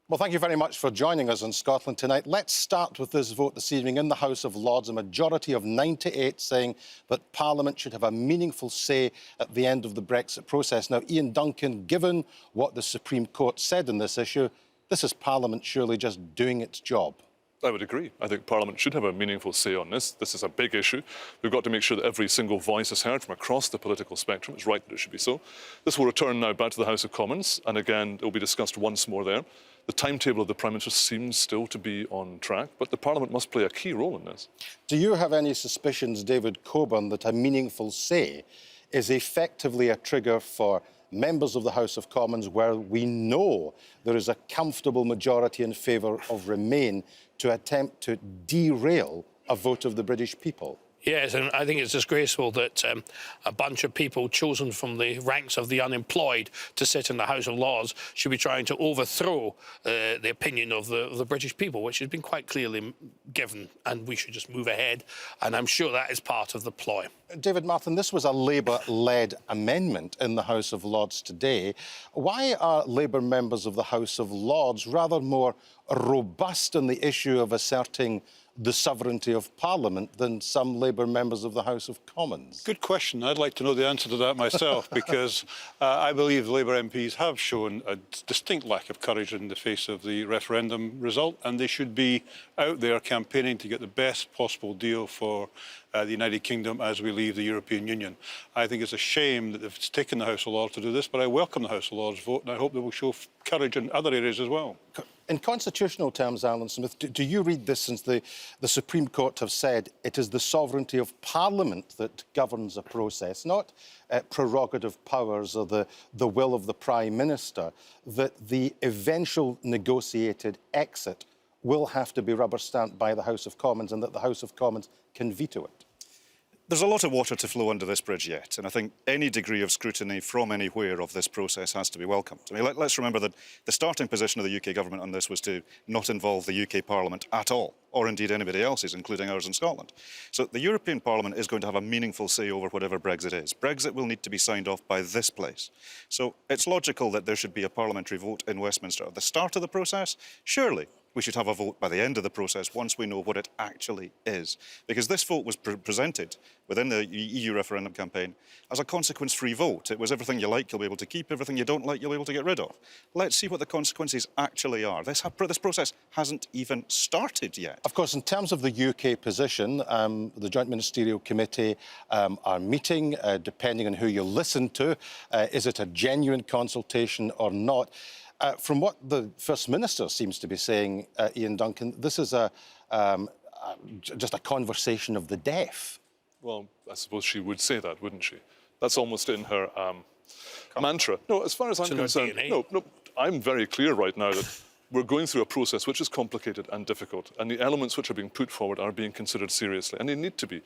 Well, thank you very much for joining us in Scotland tonight. Let's start with this vote this evening in the House of Lords, a majority of 98 saying that Parliament should have a meaningful say at the end of the Brexit process. Now, Ian Duncan, given what the Supreme Court said on this issue, this is Parliament surely just doing its job. I would agree. I think Parliament should have a meaningful say on this. This is a big issue. We've got to make sure that every single voice is heard from across the political spectrum. It's right that it should be so. This will return now back to the House of Commons, and again, it will be discussed once more there. The timetable of the Prime Minister seems still to be on track, but the Parliament must play a key role in this. Do you have any suspicions, David Coburn, that a meaningful say is effectively a trigger for members of the House of Commons where we know there is a comfortable majority in favour of Remain to attempt to derail a vote of the British people? Yes, and I think it's disgraceful that a bunch of people chosen from the ranks of the unemployed to sit in the House of Lords should be trying to overthrow the opinion of the British people, which has been quite clearly given, and we should just move ahead. And I'm sure that is part of the ploy. David Martin, this was a Labour-led amendment in the House of Lords today. Why are Labour members of the House of Lords rather more robust on the issue of asserting the sovereignty of Parliament than some Labour members of the House of Commons? Good question. I'd like to know the answer to that myself because I believe Labour MPs have shown a distinct lack of courage in the face of the referendum result, and they should be out there campaigning to get the best possible deal for the United Kingdom as we leave the European Union. I think it's a shame that they've taken the House of Lords to do this, but I welcome the House of Lords vote, and I hope they will show courage in other areas as well. In constitutional terms, Alan Smith, do you read this since the Supreme Court have said it is the sovereignty of Parliament that governs a process, not prerogative powers or the will of the Prime Minister, that the eventual negotiated exit will have to be rubber-stamped by the House of Commons and that the House of Commons can veto it? There's a lot of water to flow under this bridge yet, and I think any degree of scrutiny from anywhere of this process has to be welcomed. I mean, let's remember that the starting position of the UK government on this was to not involve the UK Parliament at all, or indeed anybody else's, including ours in Scotland. So the European Parliament is going to have a meaningful say over whatever Brexit is. Brexit will need to be signed off by this place. So it's logical that there should be a parliamentary vote in Westminster at the start of the process. Surely we should have a vote by the end of the process once we know what it actually is. Because this vote was presented within the EU referendum campaign as a consequence-free vote. It was everything you like you'll be able to keep, everything you don't like you'll be able to get rid of. Let's see what the consequences actually are. This process hasn't even started yet. Of course, in terms of the UK position, the Joint Ministerial Committee are meeting, depending on who you listen to. Is it a genuine consultation or not? From what the First Minister seems to be saying, Ian Duncan, this is just a conversation of the deaf. Well, I suppose she would say that, wouldn't she? That's almost in her mantra. No, as far as I'm concerned, no, I'm very clear right now that we're going through a process which is complicated and difficult, and the elements which are being put forward are being considered seriously, and they need to be.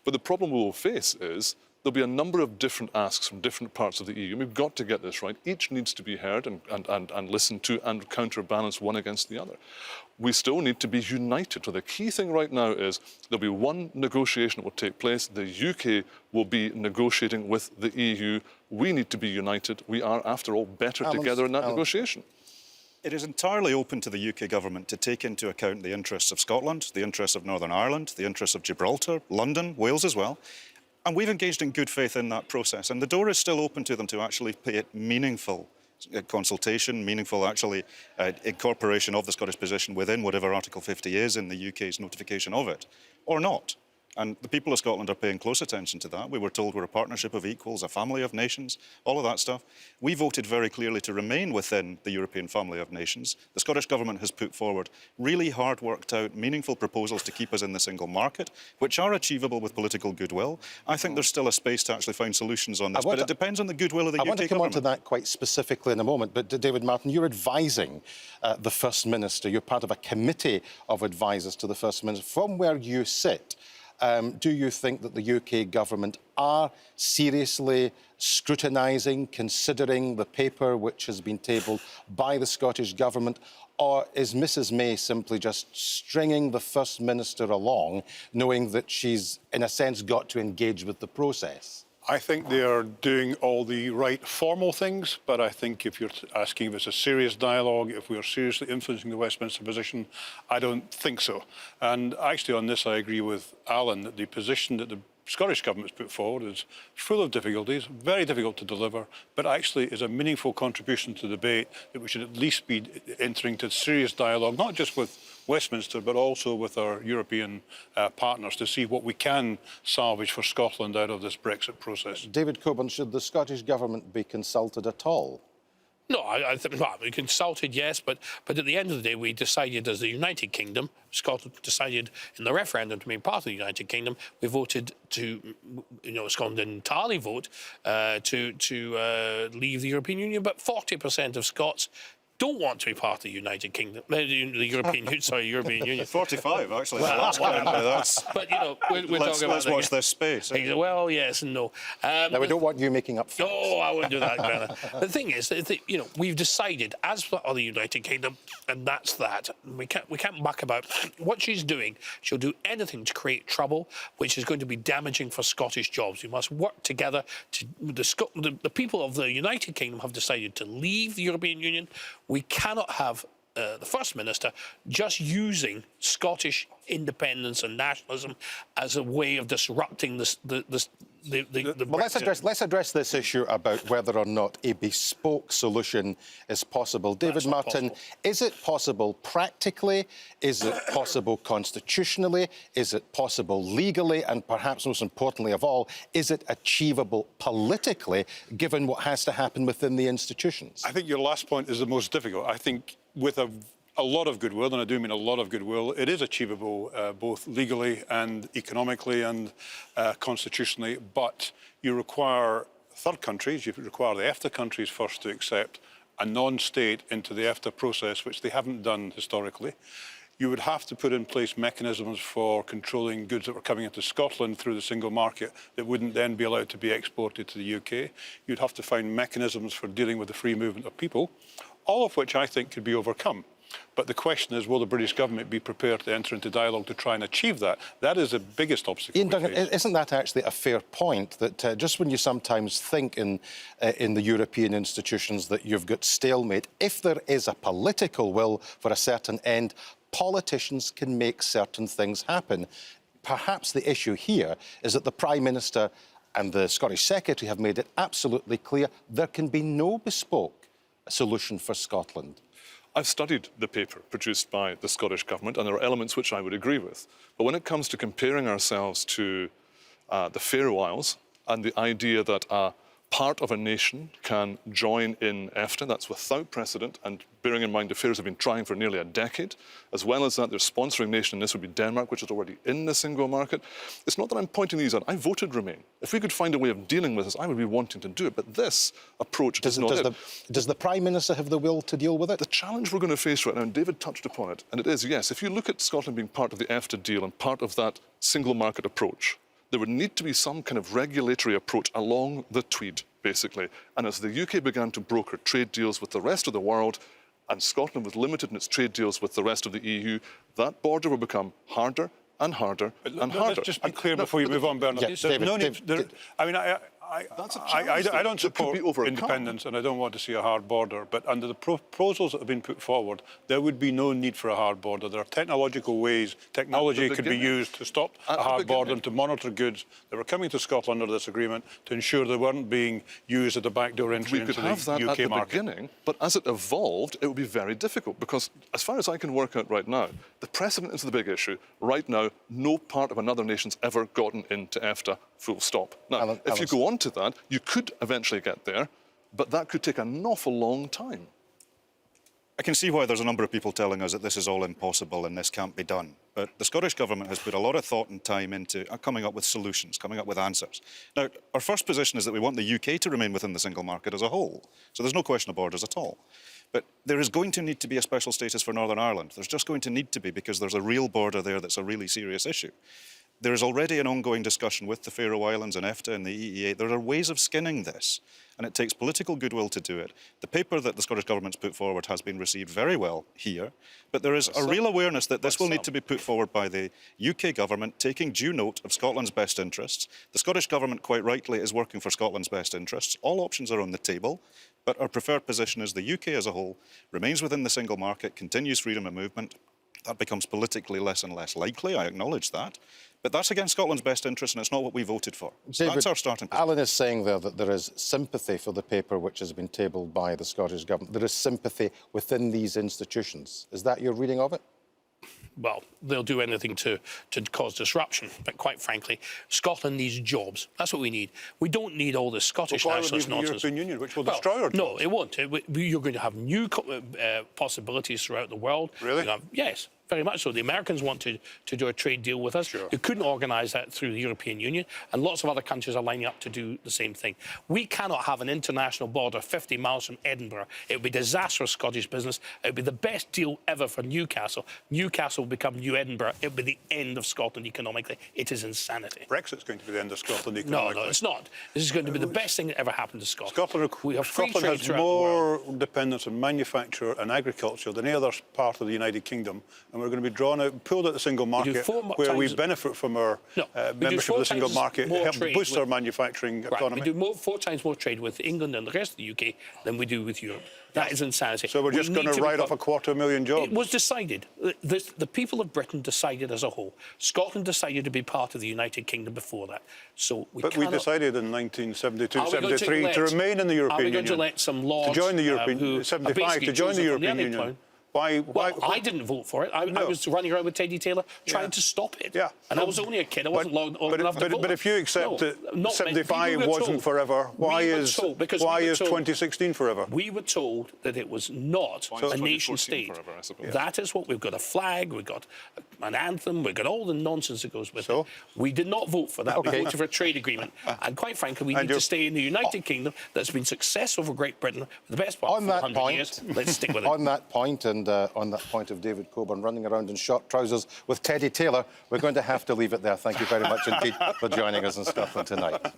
But the problem we will face is there'll be a number of different asks from different parts of the EU, and we've got to get this right. Each needs to be heard and listened to and counterbalanced one against the other. We still need to be united. So the key thing right now is there'll be one negotiation that will take place. The UK will be negotiating with the EU. We need to be united. We are, after all, better together in that negotiation. It is entirely open to the UK government to take into account the interests of Scotland, the interests of Northern Ireland, the interests of Gibraltar, London, Wales as well. And we've engaged in good faith in that process. And the door is still open to them to actually pay it meaningful consultation, meaningful actually incorporation of the Scottish position within whatever Article 50 is in the UK's notification of it, or not. And the people of Scotland are paying close attention to that. We were told we're a partnership of equals, a family of nations, all of that stuff. We voted very clearly to remain within the European family of nations. The Scottish Government has put forward really hard worked out, meaningful proposals to keep us in the single market, which are achievable with political goodwill. I think there's still a space to actually find solutions on this, but it depends on the goodwill of the UK government. I want to come on to that quite specifically in a moment, but David Martin, you're advising the First Minister. You're part of a committee of advisers to the First Minister. From where you sit, do you think that the UK government are seriously scrutinising, considering the paper which has been tabled by the Scottish Government, or is Mrs May simply just stringing the First Minister along, knowing that she's, in a sense, got to engage with the process? I think they are doing all the right formal things, but I think if you're asking if it's a serious dialogue, if we are seriously influencing the Westminster position, I don't think so. And actually on this I agree with Alan that the position that the Scottish Government's put forward is full of difficulties, very difficult to deliver, but actually is a meaningful contribution to the debate that we should at least be entering into serious dialogue, not just with Westminster, but also with our European partners to see what we can salvage for Scotland out of this Brexit process. David Coburn, should the Scottish Government be consulted at all? No, I think well, we consulted, yes, but at the end of the day, we decided as the United Kingdom, Scotland decided in the referendum to be part of the United Kingdom. We voted to, Scotland didn't entirely vote to leave the European Union, but 40% of Scots don't want to be part of the United Kingdom, the European Union. Sorry, European Union. 45, actually. Well, That's quite that's, but we're let's, talking about. let's watch this space. Well, yes and no. Now, we don't want you making up facts. No, I wouldn't do that, Granna. The thing is, we've decided as for the United Kingdom, and that's that. We can't muck about. What she's doing, she'll do anything to create trouble, which is going to be damaging for Scottish jobs. We must work together. The people of the United Kingdom have decided to leave the European Union. We cannot have the First Minister just using Scottish independence and nationalism as a way of disrupting the Well, let's address this issue about whether or not a bespoke solution is possible. David Martin, is it possible practically? Is it possible constitutionally? Is it possible legally? And perhaps most importantly of all, is it achievable politically, given what has to happen within the institutions? I think your last point is the most difficult. I think with a lot of goodwill, and I do mean a lot of goodwill, it is achievable both legally and economically and constitutionally, but you require third countries, you require the EFTA countries first to accept a non-state into the EFTA process, which they haven't done historically. You would have to put in place mechanisms for controlling goods that were coming into Scotland through the single market that wouldn't then be allowed to be exported to the UK. You'd have to find mechanisms for dealing with the free movement of people, all of which I think could be overcome. But the question is, will the British government be prepared to enter into dialogue to try and achieve that? That is the biggest obstacle. Ian Duncan, isn't that actually a fair point, that just when you sometimes think in the European institutions that you've got stalemate, if there is a political will for a certain end, politicians can make certain things happen. Perhaps the issue here is that the Prime Minister and the Scottish Secretary have made it absolutely clear there can be no bespoke solution for Scotland. I've studied the paper produced by the Scottish Government, and there are elements which I would agree with. But when it comes to comparing ourselves to the Faroe Isles and the idea that a part of a nation can join in EFTA, that's without precedent, and bearing in mind the Faroes have been trying for nearly a decade, as well as that their sponsoring nation in this would be Denmark, which is already in the single market. It's not that I'm pointing these out. I voted Remain. If we could find a way of dealing with this, I would be wanting to do it. But this approach does the Prime Minister have the will to deal with it? The challenge we're going to face right now, and David touched upon it, and it is, yes, if you look at Scotland being part of the EFTA deal and part of that single market approach, there would need to be some kind of regulatory approach along the Tweed, basically. And as the UK began to broker trade deals with the rest of the world, and Scotland was limited in its trade deals with the rest of the EU, that border will become harder and harder and harder. Let's just be clear before you move on, Bernard. Yes, David, I don't support independence and I don't want to see a hard border, but under the proposals that have been put forward, there would be no need for a hard border. There are technological ways, technology could be used to stop a hard border and to monitor goods that were coming to Scotland under this agreement to ensure they weren't being used as a backdoor entry into the UK market. We could have that at the beginning, but as it evolved, it would be very difficult because as far as I can work out right now, the precedent is the big issue. Right now, no part of another nation's ever gotten into EFTA, full stop. Now, if you go on to that, you could eventually get there, but that could take an awful long time. I can see why there's a number of people telling us that this is all impossible and this can't be done. But the Scottish Government has put a lot of thought and time into coming up with solutions, coming up with answers. Now, our first position is that we want the UK to remain within the single market as a whole. So there's no question of borders at all. But there is going to need to be a special status for Northern Ireland. There's just going to need to be because there's a real border there that's a really serious issue. There is already an ongoing discussion with the Faroe Islands and EFTA and the EEA. There are ways of skinning this, and it takes political goodwill to do it. The paper that the Scottish Government's put forward has been received very well here, but there is a real awareness that this will need to be put forward by the UK Government, taking due note of Scotland's best interests. The Scottish Government, quite rightly, is working for Scotland's best interests. All options are on the table, but our preferred position is the UK as a whole remains within the single market, continues freedom of movement. That becomes politically less and less likely, I acknowledge that. But that's against Scotland's best interest, and it's not what we voted for. So David, that's our starting position. Alan is saying there that there is sympathy for the paper which has been tabled by the Scottish Government. There is sympathy within these institutions. Is that your reading of it? Well, they'll do anything to cause disruption. But quite frankly, Scotland needs jobs. That's what we need. We don't need all this Scottish Why would nationalist leave the nonsense. European Union, which will destroy our No, jobs? it won't. You're going to have new possibilities throughout the world. Really? Yes. Very much so. The Americans want to do a trade deal with us. Sure. You couldn't organise that through the European Union, and lots of other countries are lining up to do the same thing. We cannot have an international border 50 miles from Edinburgh. It would be disastrous Scottish business. It would be the best deal ever for Newcastle. Newcastle will become New Edinburgh. It would be the end of Scotland economically. It is insanity. Brexit's going to be the end of Scotland No, economically. no, it's not. This is going to be the best thing that ever happened to Scotland. We have free Scotland trade has throughout the world. more dependence on manufacture and agriculture than any other part of the United Kingdom, and we're going to be drawn out, pulled out the single market, where we benefit from our membership of the single market, help boost our manufacturing economy. We do 4 times more trade with England and the rest of the UK than we do with Europe. That is insanity. So we're just going to write off 250,000 jobs. It was decided. The people of Britain decided as a whole. Scotland decided to be part of the United Kingdom before that. So we But we decided in 1972, Are we going 73 to remain in the European Are we Union. going to let some lords to join the European who 75 to join the European Union? unemployed? Why? Well, I didn't vote for it. I was running around with Teddy Taylor trying to stop it. Yeah. And I was only a kid. I wasn't long enough to vote. But if you accept that 75 wasn't forever, why is 2016 forever? We were told that it was not a nation state. Forever, I suppose. That is what we've got: a flag, we've got an anthem, we've got all the nonsense that goes with So? it. We did not vote for that. Okay. We voted for a trade agreement. And quite frankly, we need to stay in the United Kingdom that's been successful for Great Britain for the best part On of that 400 point, years. Let's stick with it. On that point, and on that point of David Coburn running around in short trousers with Teddy Taylor, we're going to have to leave it there. Thank you very much indeed for joining us in Scotland tonight.